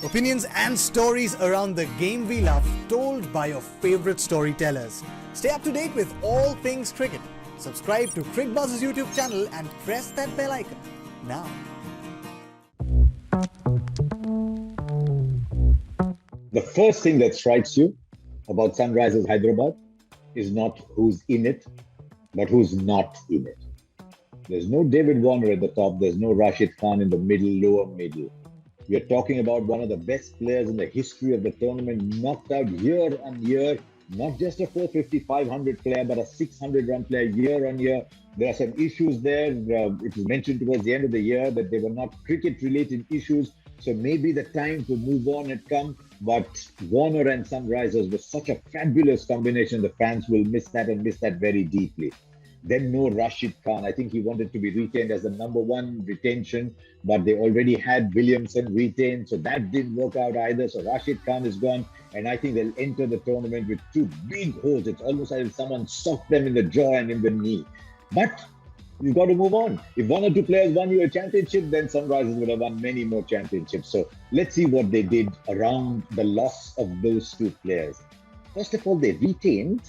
Opinions and stories around the game we love, told by your favorite storytellers. Stay up to date with all things cricket. Subscribe to Cricbuzz's YouTube channel and press that bell icon now. The first thing that strikes you about Sunrisers Hyderabad is not who's in it, but who's not in it. There's no David Warner at the top. There's no Rashid Khan in the middle, lower middle. We are talking about one of the best players in the history of the tournament, knocked out year on year, not just a 450, 500 player, but a 600-run player year on year. There are some issues there. It was mentioned towards the end of the year that they were not cricket-related issues. So maybe the time to move on had come. But Warner and Sunrisers was such a fabulous combination. The fans will miss that and miss that very deeply. Then no Rashid Khan. I think he wanted to be retained as the number one retention, but they already had Williamson retained, so that didn't work out either. So Rashid Khan is gone, and I think they'll enter the tournament with two big holes. It's almost as if someone socked them in the jaw and in the knee. But you've got to move on. If one or two players won you a championship, then Sunrisers would have won many more championships. So let's see what they did around the loss of those two players. First of all, they retained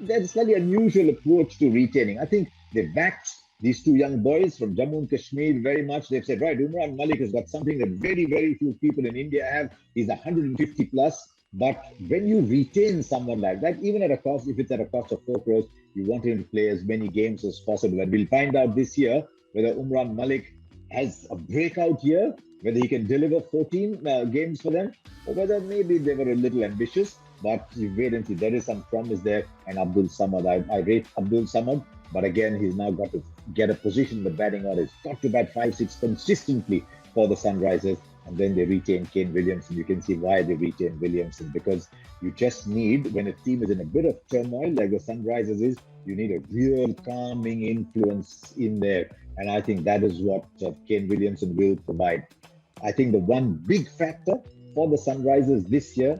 there's a slightly unusual approach to retaining. I think they backed these two young boys from Jammu and Kashmir very much. They've said, right, Umran Malik has got something that very, very few people in India have. He's 150 plus. But when you retain someone like that, even at a cost, if it's at a cost of 4 crores, you want him to play as many games as possible. And we'll find out this year whether Umran Malik has a breakout year, whether he can deliver 14 games for them, or whether maybe they were a little ambitious. But you wait and see. There is some promise there. And Abdul Samad, I rate Abdul Samad. But again, he's now got to get a position in the batting order. He's got to bat 5-6 consistently for the Sunrisers. And then they retain Kane Williamson. You can see why they retain Williamson. Because you just need, when a team is in a bit of turmoil like the Sunrisers is, you need a real calming influence in there. And I think that is what Kane Williamson will provide. I think the one big factor for the Sunrisers this year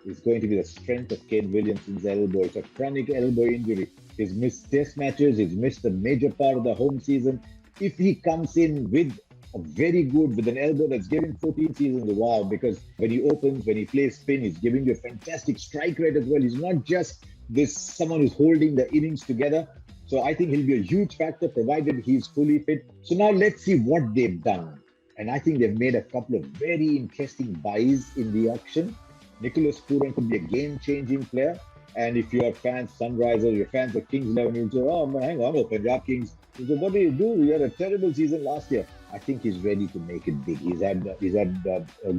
is going to be the strength of Kane Williamson's elbow. It's a chronic elbow injury. He's missed test matches. He's missed a major part of the home season. If he comes in with an elbow that's given 14 seasons, wow, because when he opens, when he plays spin, he's giving you a fantastic strike rate as well. He's not just someone who's holding the innings together. So I think he'll be a huge factor provided he's fully fit. So now let's see what they've done. And I think they've made a couple of very interesting buys in the auction. Nicholas Pooran could be a game-changing player. And if you're fans, Sunrisers, you're fans of Kings 11, you'll say, oh, man, hang on, Punjab Kings. You say, what do? You had a terrible season last year. I think he's ready to make it big. He's had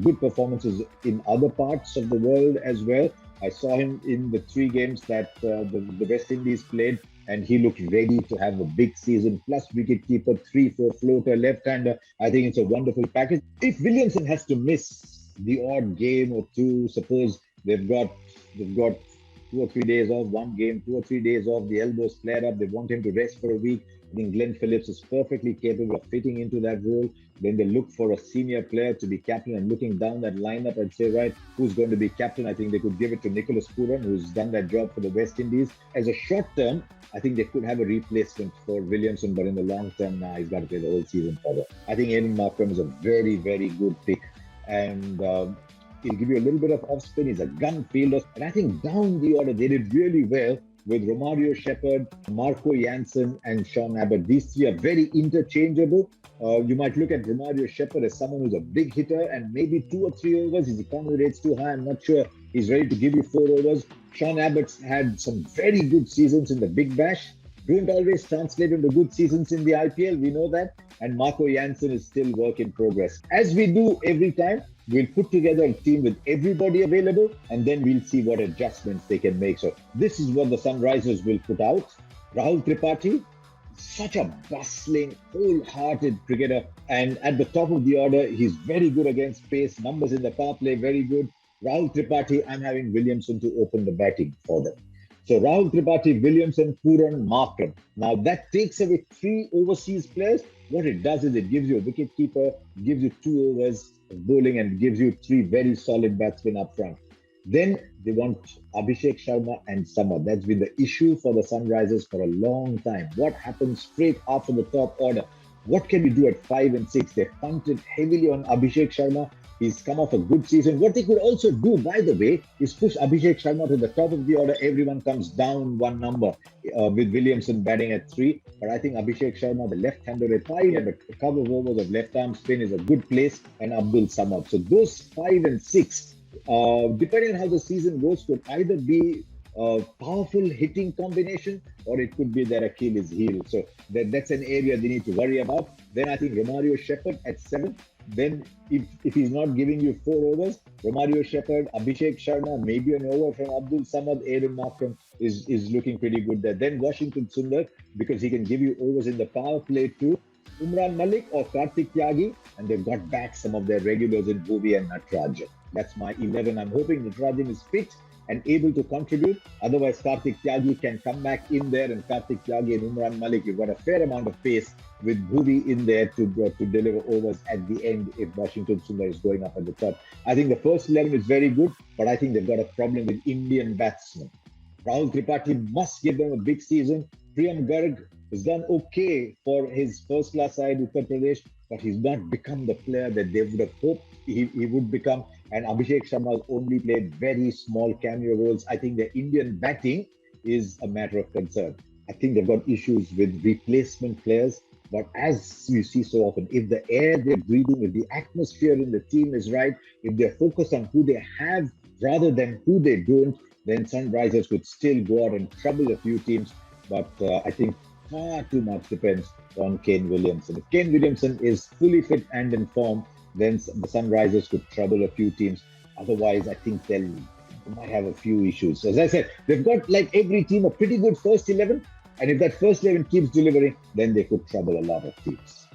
good performances in other parts of the world as well. I saw him in the 3 games that the West Indies played, and he looked ready to have a big season. Plus wicketkeeper, 3-4 floater, left-hander. I think it's a wonderful package. If Williamson has to miss the odd game or two, suppose they've got 2 or 3 days off, 1 game, 2 or 3 days off, the elbows flared up, they want him to rest for a week. I think Glenn Phillips is perfectly capable of fitting into that role. Then they look for a senior player to be captain, and looking down that lineup and say, right, who's going to be captain? I think they could give it to Nicholas Pooran, who's done that job for the West Indies. As a short term, I think they could have a replacement for Williamson, but in the long term, he's got to play the whole season for them. I think Ian Markram is a very, very good pick. And he'll give you a little bit of off-spin. He's a gun fielder. And I think down the order, they did really well with Romario Shepherd, Marco Jansen, and Sean Abbott. These 3 are very interchangeable. You might look at Romario Shepherd as someone who's a big hitter, and maybe 2 or 3 overs. His economy rate's too high. I'm not sure he's ready to give you 4 overs. Sean Abbott's had some very good seasons in the Big Bash. Don't always translate into good seasons in the IPL. We know that. And Marco Jansen is still work in progress. As we do every time, we'll put together a team with everybody available, and then we'll see what adjustments they can make. So this is what the Sunrisers will put out. Rahul Tripathi, such a bustling, wholehearted cricketer. And at the top of the order, he's very good against pace. Numbers in the power play, very good. Rahul Tripathi, I'm having Williamson to open the batting for them. So Rahul Tripathi, Williamson, Pooran, Markram. Now that takes away 3 overseas players. What it does is it gives you a wicketkeeper, gives you 2 overs of bowling, and gives you 3 very solid batsmen up front. Then they want Abhishek Sharma and Samad. That's been the issue for the Sunrisers for a long time. What happens straight after the top order? What can we do at 5 and 6? They punted heavily on Abhishek Sharma. He's come off a good season. What they could also do, by the way, is push Abhishek Sharma to the top of the order. Everyone comes down one number with Williamson batting at 3. But I think Abhishek Sharma, the left-hander with 5 and a couple of overs of left-arm spin is a good place, and Abdul Samad. So those 5 and 6, depending on how the season goes, could either be a powerful hitting combination or it could be their Achilles heel. So that's an area they need to worry about. Then I think Romario Shepherd at 7. Then if he's not giving you 4 overs, Romario Shepherd, Abhishek Sharma, maybe an over from Abdul Samad, Aiden Markram is looking pretty good there. Then Washington Sundar, because he can give you overs in the power play too. Umran Malik or Karthik Tyagi, and they've got back some of their regulars in Bhuvi and Natarajan. That's my 11. I'm hoping Natarajan is fit and able to contribute. Otherwise, Karthik Tyagi can come back in there, and Karthik Tyagi and Umran Malik, you've got a fair amount of pace with Bhuvi in there to deliver overs at the end if Washington Sundar is going up at the top. I think the first 11 is very good, but I think they've got a problem with Indian batsmen. Rahul Tripathi must give them a big season. Priyam Garg has done okay for his first-class side, Uttar Pradesh, but he's not become the player that they would have hoped he would become. And Abhishek Sharma has only played very small cameo roles. I think the Indian batting is a matter of concern. I think they've got issues with replacement players. But as you see so often, if the air they're breathing, if the atmosphere in the team is right, if they're focused on who they have rather than who they don't, then Sunrisers could still go out and trouble a few teams. But I think far too much depends on Kane Williamson. If Kane Williamson is fully fit and in form, then the Sunrisers could trouble a few teams. Otherwise, I think they might have a few issues. As I said, they've got, like every team, a pretty good first 11. And if that first 11 keeps delivering, then they could trouble a lot of teams.